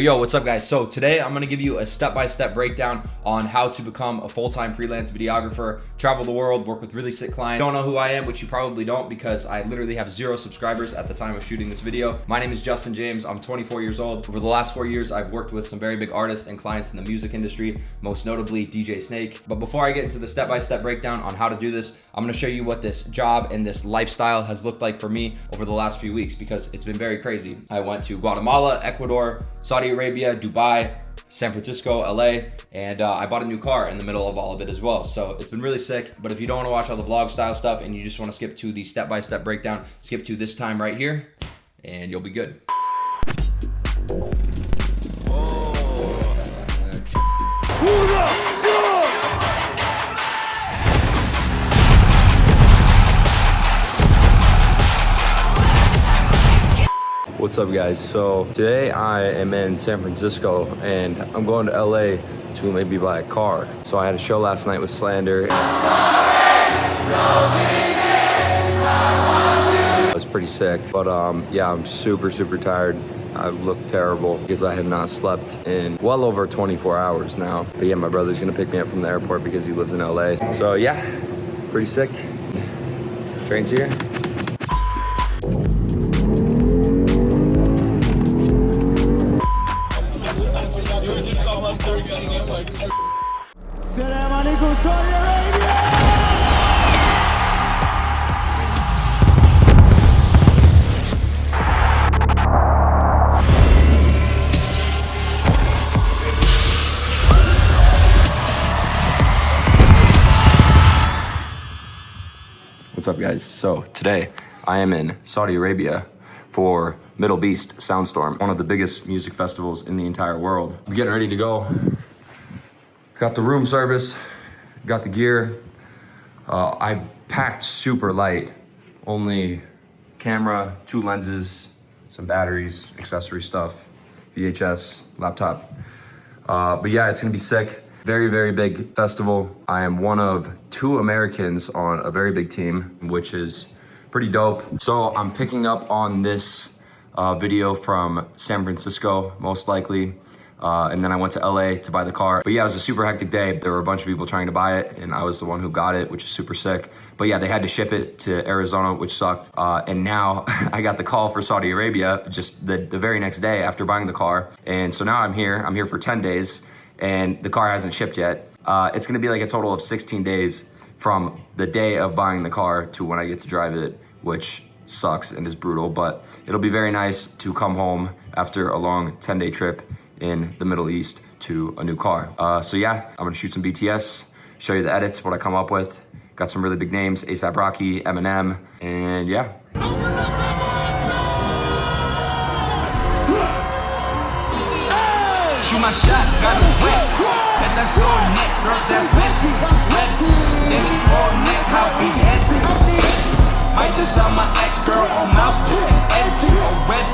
Yo, what's up guys? So today I'm gonna give you a step-by-step breakdown on how to become a full-time freelance videographer, travel the world, work with really sick clients. Don't know who I am, which you probably don't because I literally have 0 subscribers at the time of shooting this video. My name is Justin James, I'm 24 years old. Over the last 4 years, I've worked with some very big artists and clients in the music industry, most notably DJ Snake. But before I get into the step-by-step breakdown on how to do this, I'm gonna show you what this job and this lifestyle has looked like for me over the last few weeks because it's been very crazy. I went to Guatemala, Ecuador, Saudi Arabia, Dubai, San Francisco, LA, and I bought a new car in the middle of all of it as well. So it's been really sick, but if you don't wanna watch all the vlog style stuff and you just wanna skip to the step-by-step breakdown, skip to this time right here and you'll be good. What's up guys? So today I am in San Francisco and I'm going to LA to maybe buy a car. So I had a show last night with Slander. It was pretty sick, but yeah, I'm super tired. I look terrible because I have not slept in well over 24 hours now. But yeah, my brother's gonna pick me up from the airport because he lives in LA. So yeah, pretty sick. Train's here. Saudi Arabia! What's up guys? So today I am in Saudi Arabia for Middle Beast Soundstorm, one of the biggest music festivals in the entire world. I'm getting ready to go. Got the room service, got the gear. I packed super light, only camera, 2 lenses, some batteries, accessory stuff, VHS, laptop. But yeah, it's gonna be sick. Very big festival. I am one of 2 Americans on a very big team, which is pretty dope. So I'm picking up on this video from San Francisco, most likely. And then I went to LA to buy the car. But yeah, it was a super hectic day. There were a bunch of people trying to buy it and I was the one who got it, which is super sick. But yeah, they had to ship it to Arizona, which sucked. And now I got the call for Saudi Arabia just the very next day after buying the car. And so now I'm here for 10 days and the car hasn't shipped yet. It's gonna be like a total of 16 days from the day of buying the car to when I get to drive it, which sucks and is brutal, but it'll be very nice to come home after a long 10-day trip in the Middle East to a new car. So yeah, I'm gonna shoot some BTS, show you the edits, what I come up with. Got some really big names, A$AP Rocky, Eminem, and yeah. Shoot my shot, got him wet. Bet that's all net, girl, that's wet. Then all net, how we head. Might just sell my ex-girl on mouth and edit on web.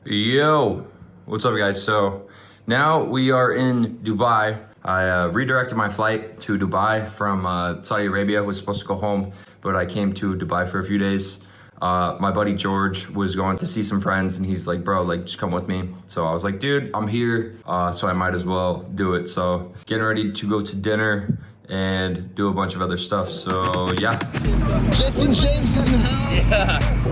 Yo, what's up guys? So now we are in Dubai. I redirected my flight to Dubai from Saudi Arabia. Was supposed to go home, but I came to Dubai for a few days. My buddy George was going to see some friends and he's like, bro, like just come with me. So I was like, dude, I'm here, so I might as well do it. So getting ready to go to dinner and do a bunch of other stuff. So yeah. Justin James is in the house.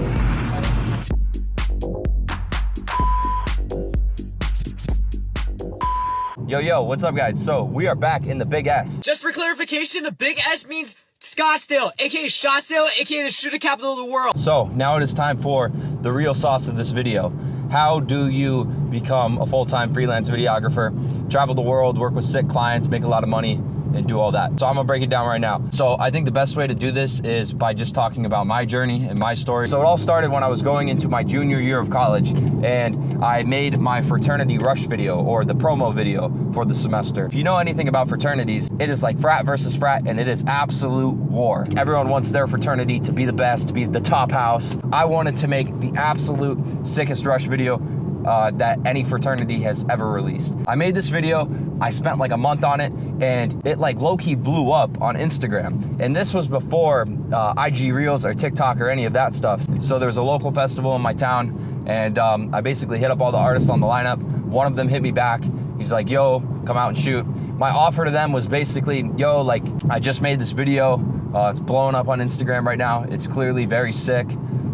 Yeah. Yo, what's up guys? So we are back in the Big S. Just for clarification, the Big S means Scottsdale, aka Scottsdale, aka the shooting capital of the world. So now it is time for the real sauce of this video. How do you become a full-time freelance videographer, travel the world, work with sick clients, make a lot of money, and do all that. So I'm gonna break it down right now. So I think the best way to do this is by just talking about my journey and my story. So it all started when I was going into my junior year of college, and I made my fraternity rush video, or the promo video for the semester. If you know anything about fraternities, it is like frat versus frat, and it is absolute war. Everyone wants their fraternity to be the best, to be the top house. I wanted to make the absolute sickest rush video that any fraternity has ever released. I made this video, I spent like a month on it, and it like low-key blew up on Instagram. And this was before IG Reels or TikTok or any of that stuff. So there was a local festival in my town, and I basically hit up all the artists on the lineup. One of them hit me back. He's like, yo, come out and shoot. My offer to them was basically, yo, like, I just made this video. It's blowing up on Instagram right now. It's clearly very sick.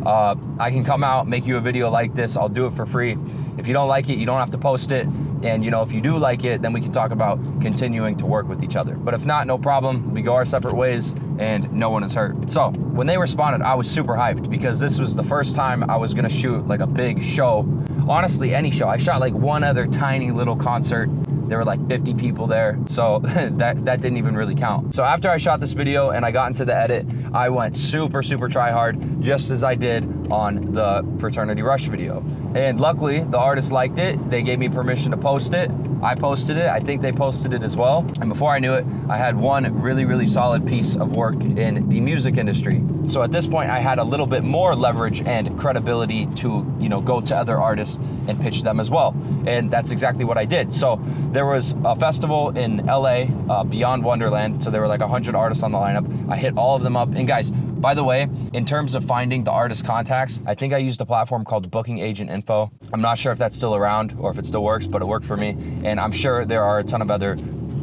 I can come out, make you a video like this. I'll do it for free. If you don't like it, you don't have to post it. And you know, if you do like it, then we can talk about continuing to work with each other. But if not, no problem. We go our separate ways and no one is hurt. So when they responded, I was super hyped because this was the first time I was gonna shoot like a big show. Honestly, any show. I shot like one other tiny little concert. There were like 50 people there, so that didn't even really count. So after I shot this video and I got into the edit, I went super try hard, just as I did on the Fraternity Rush video. And luckily, the artist liked it. They gave me permission to post it. I posted it. I think they posted it as well. And before I knew it, I had one really solid piece of work in the music industry. So at this point, I had a little bit more leverage and credibility to, you know, go to other artists and pitch them as well. And that's exactly what I did. So there was a festival in LA, Beyond Wonderland. So there were like 100 artists on the lineup. I hit all of them up. And guys, by the way, in terms of finding the artist contacts, I think I used a platform called Booking Agent Info. I'm not sure if that's still around or if it still works, but it worked for me. And I'm sure there are a ton of other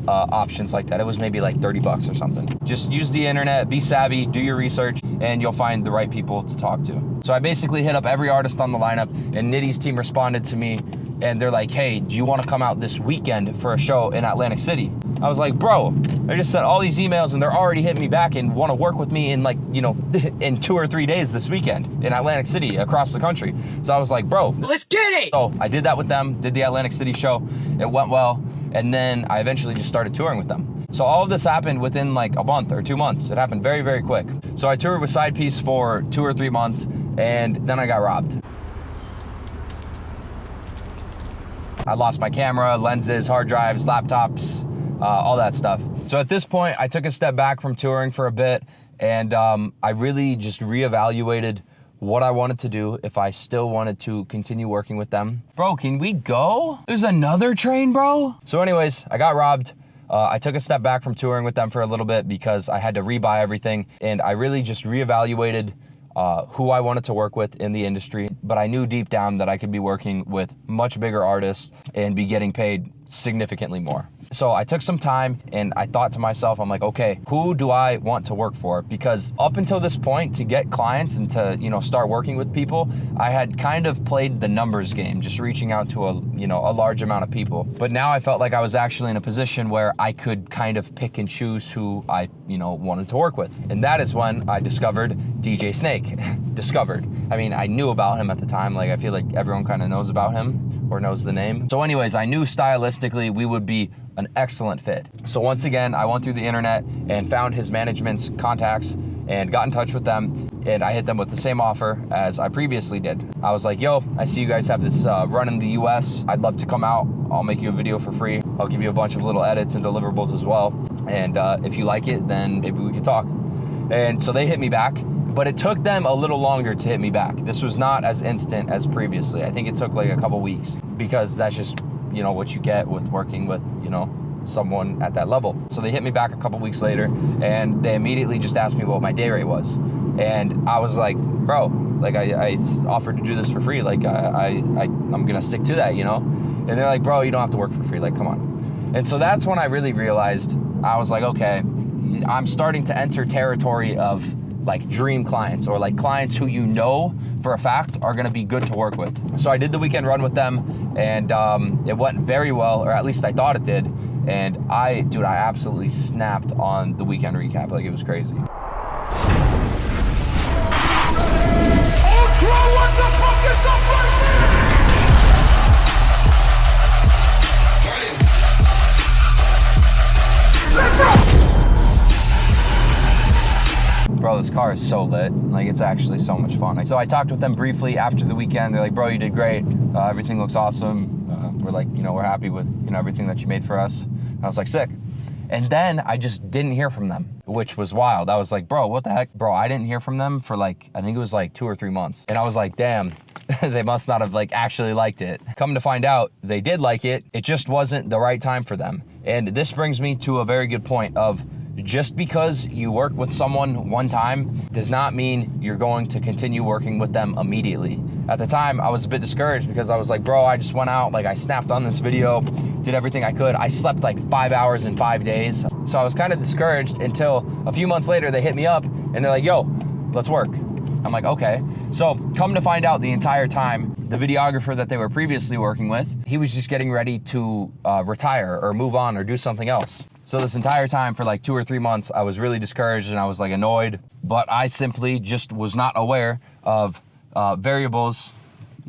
options like that. It was maybe like 30 bucks or something. Just use the internet, be savvy, do your research, and you'll find the right people to talk to. So I basically hit up every artist on the lineup, and Nitty's team responded to me, and they're like, hey, do you want to come out this weekend for a show in Atlantic City? I was like, bro, I just sent all these emails and they're already hitting me back and want to work with me in like, you know, in 2 or 3 days this weekend in Atlantic City, across the country. So I was like, bro, let's get it. So I did that with them, did the Atlantic City show. It went well. And then I eventually just started touring with them. So all of this happened within like a month or 2 months. It happened very quick. So I toured with Side Piece for 2 or 3 months, and then I got robbed. I lost my camera, lenses, hard drives, laptops, all that stuff. So at this point, I took a step back from touring for a bit, and I really just reevaluated what I wanted to do, if I still wanted to continue working with them. Bro, can we go? There's another train, bro. So anyways, I got robbed. I took a step back from touring with them for a little bit because I had to rebuy everything, and I really just reevaluated who I wanted to work with in the industry. But I knew deep down that I could be working with much bigger artists and be getting paid significantly more. So I took some time and I thought to myself, I'm like, okay, who do I want to work for? Because up until this point, to get clients and to, you know, start working with people, I had kind of played the numbers game, just reaching out to a large amount of people. But now I felt like I was actually in a position where I could kind of pick and choose who I, wanted to work with. And that is when I discovered DJ Snake. Discovered. I mean, I knew about him at the time. Like, I feel like everyone kind of knows about him or knows the name. So anyways, I knew stylistically we would be an excellent fit. So once again, I went through the internet and found his management's contacts and got in touch with them, and I hit them with the same offer as I previously did. I was like, yo, I see you guys have this run in the US. I'd love to come out. I'll make you a video for free. I'll give you a bunch of little edits and deliverables as well. And if you like it, then maybe we could talk. And so they hit me back, but it took them a little longer to hit me back. This was not as instant as previously. I think it took like a couple weeks, because that's just, what you get with working with, someone at that level. So they hit me back a couple weeks later, and they immediately just asked me what my day rate was. And I was like, bro, like I offered to do this for free. Like I'm gonna stick to that, And they're like, bro, you don't have to work for free. Like, come on. And so that's when I really realized, I was like, okay, I'm starting to enter territory of like dream clients, or like clients who for a fact are gonna be good to work with. So I did the weekend run with them, and it went very well, or at least I thought it did. And I absolutely snapped on the weekend recap. Like, it was crazy. What the fuck is up right now? Let's go! bro, this car is so lit. Like, it's actually so much fun. So I talked with them briefly after the weekend. They're like, bro, you did great. Everything looks awesome. We're like, you know, we're happy with, you know, everything that you made for us. And I was like, sick. And then I just didn't hear from them, which was wild. I was like, bro, what the heck? Bro, I didn't hear from them for like, I think it was like 2 or 3 months. And I was like, damn, they must not have like actually liked it. Come to find out, they did like it. It just wasn't the right time for them. And this brings me to a very good point of, just because you work with someone one time does not mean you're going to continue working with them immediately. At the time, I was a bit discouraged because I was like, bro, I just went out, like I snapped on this video, did everything I could. I slept like 5 hours in 5 days. So I was kind of discouraged until a few months later, they hit me up and they're like, yo, let's work. I'm like, okay. So come to find out, the entire time, the videographer that they were previously working with, he was just getting ready to retire or move on or do something else. So this entire time for like 2 or 3 months, I was really discouraged and I was like annoyed, but I simply just was not aware of variables.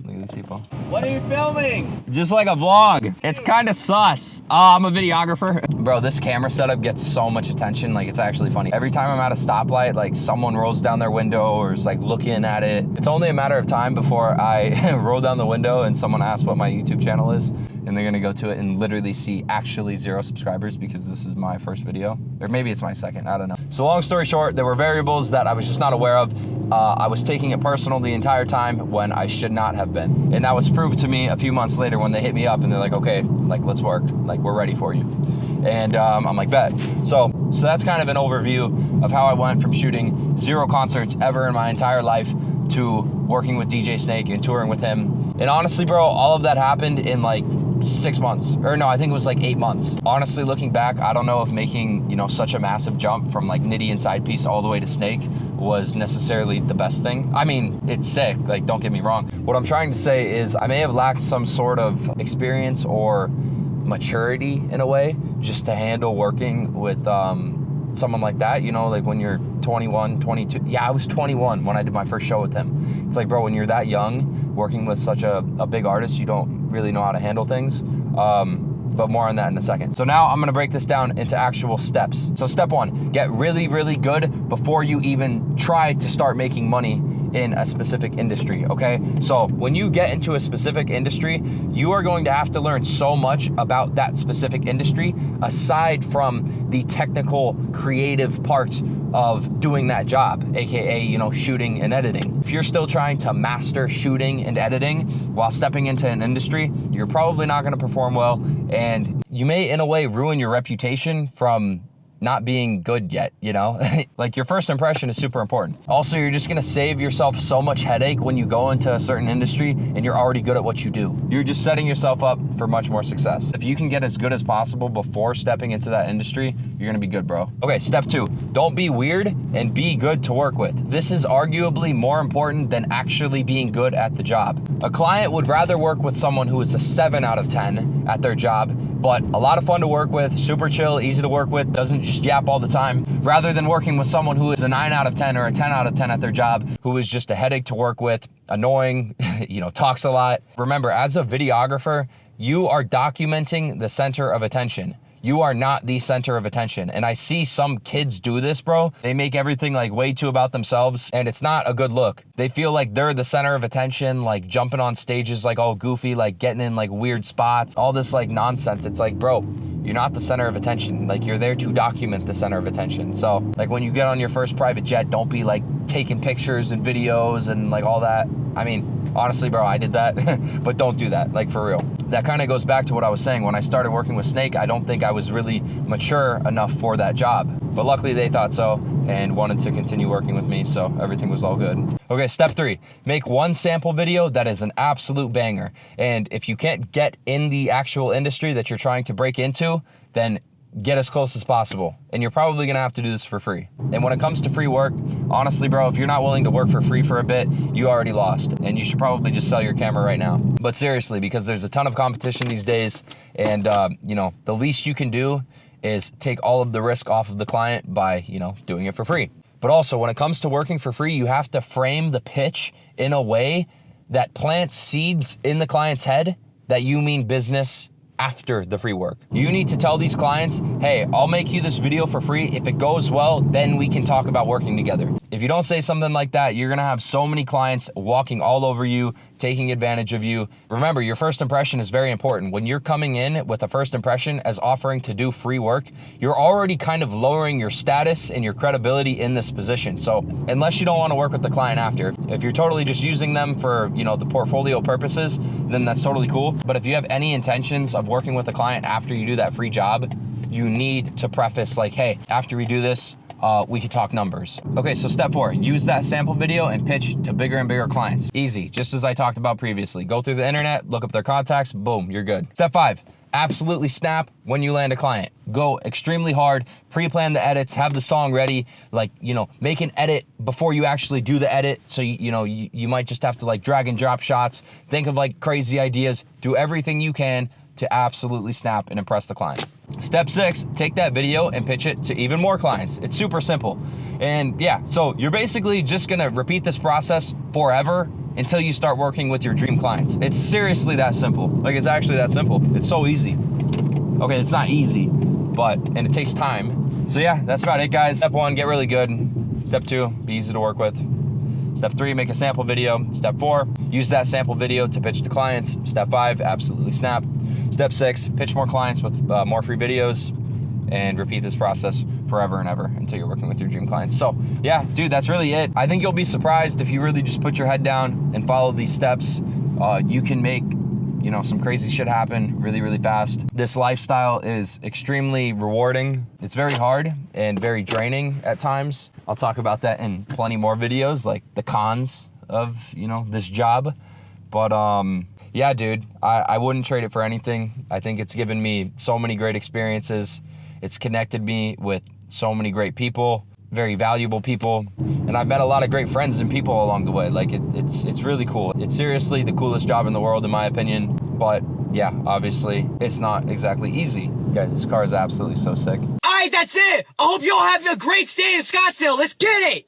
Look at these people. What are you filming? Just like a vlog. It's kind of sus. I'm a videographer. Bro, this camera setup gets so much attention. Like, it's actually funny. Every time I'm at a stoplight, like someone rolls down their window or is like looking at it. It's only a matter of time before I roll down the window and someone asks what my YouTube channel is. And they're gonna go to it and literally see actually 0 subscribers because this is my first video. Or maybe it's my second, I don't know. So long story short, there were variables that I was just not aware of. I was taking it personal the entire time when I should not have been. And that was proved to me a few months later when they hit me up and they're like, okay, like let's work. Like, we're ready for you. And I'm like, bet. So that's kind of an overview of how I went from shooting 0 concerts ever in my entire life to working with DJ Snake and touring with him. And honestly, bro, all of that happened in like 6 months, or no, I think it was like 8 months. Honestly, looking back, I don't know if making, you know, such a massive jump from like Nitty and Side Piece all the way to Snake was necessarily the best thing. I mean, it's sick, like, don't get me wrong. What I'm trying to say is I may have lacked some sort of experience or maturity in a way just to handle working with someone like that, you know, like when you're 21, 22. Yeah, I was 21 when I did my first show with him. It's like, bro, when you're that young, working with such a big artist, you don't really know how to handle things. But more on that in a second. So now I'm gonna break this down into actual steps. So step 1, get really, really good before you even try to start making money in a specific industry, okay? So when you get into a specific industry, you are going to have to learn so much about that specific industry aside from the technical, creative parts of doing that job, AKA, you know, shooting and editing. If you're still trying to master shooting and editing while stepping into an industry, you're probably not gonna perform well, and you may, in a way, ruin your reputation from not being good yet, you know? Like, your first impression is super important. Also, you're just gonna save yourself so much headache when you go into a certain industry and you're already good at what you do. You're just setting yourself up for much more success. If you can get as good as possible before stepping into that industry, you're gonna be good, bro. Okay, step 2, don't be weird and be good to work with. This is arguably more important than actually being good at the job. A client would rather work with someone who is a 7 out of 10 at their job, but a lot of fun to work with, super chill, easy to work with, doesn't just yap all the time, rather than working with someone who is a 9 out of 10 or a 10 out of 10 at their job, who is just a headache to work with, annoying, you know, talks a lot. Remember, as a videographer, you are documenting the center of attention. You are not the center of attention. And I see some kids do this, bro. They make everything like way too about themselves, and it's not a good look. They feel like they're the center of attention, like jumping on stages like all goofy, like getting in like weird spots, all this like nonsense. It's like, bro, you're not the center of attention. Like, you're there to document the center of attention. So like when you get on your first private jet, don't be like taking pictures and videos and like all that. I mean, honestly, bro, I did that, but don't do that, like, for real. That kind of goes back to what I was saying. When I started working with Snake, I don't think I was really mature enough for that job. But luckily they thought so and wanted to continue working with me, so everything was all good. Okay, step 3, make one sample video that is an absolute banger. And if you can't get in the actual industry that you're trying to break into, then get as close as possible. And you're probably gonna have to do this for free. And when it comes to free work, honestly, bro, if you're not willing to work for free for a bit, you already lost. And you should probably just sell your camera right now. But seriously, because there's a ton of competition these days, and you know, the least you can do is take all of the risk off of the client by, you know, doing it for free. But also, when it comes to working for free, you have to frame the pitch in a way that plants seeds in the client's head that you mean business after the free work. You need to tell these clients, hey, I'll make you this video for free. If it goes well, then we can talk about working together. If you don't say something like that, you're gonna have so many clients walking all over you, taking advantage of you. Remember, your first impression is very important. When you're coming in with a first impression as offering to do free work, you're already kind of lowering your status and your credibility in this position. So unless you don't want to work with the client after, if you're totally just using them for, you know, the portfolio purposes, then that's totally cool. But if you have any intentions of working with a client after you do that free job, you need to preface like, hey, after we do this, we could talk numbers. Okay, so step 4, use that sample video and pitch to bigger and bigger clients. Easy, just as I talked about previously. Go through the internet, look up their contacts, boom, you're good. Step 5, absolutely snap when you land a client. Go extremely hard, pre-plan the edits, have the song ready, like, you know, make an edit before you actually do the edit. So, you might just have to like drag and drop shots, think of like crazy ideas, do everything you can to absolutely snap and impress the client. Step 6, take that video and pitch it to even more clients. It's super simple. And yeah, so you're basically just gonna repeat this process forever until you start working with your dream clients. It's seriously that simple. Like, it's actually that simple. It's so easy. Okay, it's not easy, and it takes time. So yeah, that's about it, guys. Step 1, get really good. Step 2, be easy to work with. Step 3, make a sample video. Step 4, use that sample video to pitch to clients. Step 5, absolutely snap. Step 6, pitch more clients with more free videos, and repeat this process forever and ever until you're working with your dream clients. So yeah, dude, that's really it. I think you'll be surprised if you really just put your head down and follow these steps. You can make, you know, some crazy shit happen really, really fast. This lifestyle is extremely rewarding. It's very hard and very draining at times. I'll talk about that in plenty more videos, like the cons of, you know, this job. But yeah, dude, I wouldn't trade it for anything. I think it's given me so many great experiences. It's connected me with so many great people, very valuable people. And I've met a lot of great friends and people along the way. Like, it's really cool. It's seriously the coolest job in the world, in my opinion. But yeah, obviously, it's not exactly easy. Guys, this car is absolutely so sick. All right, that's it. I hope you all have a great stay in Scottsdale. Let's get it.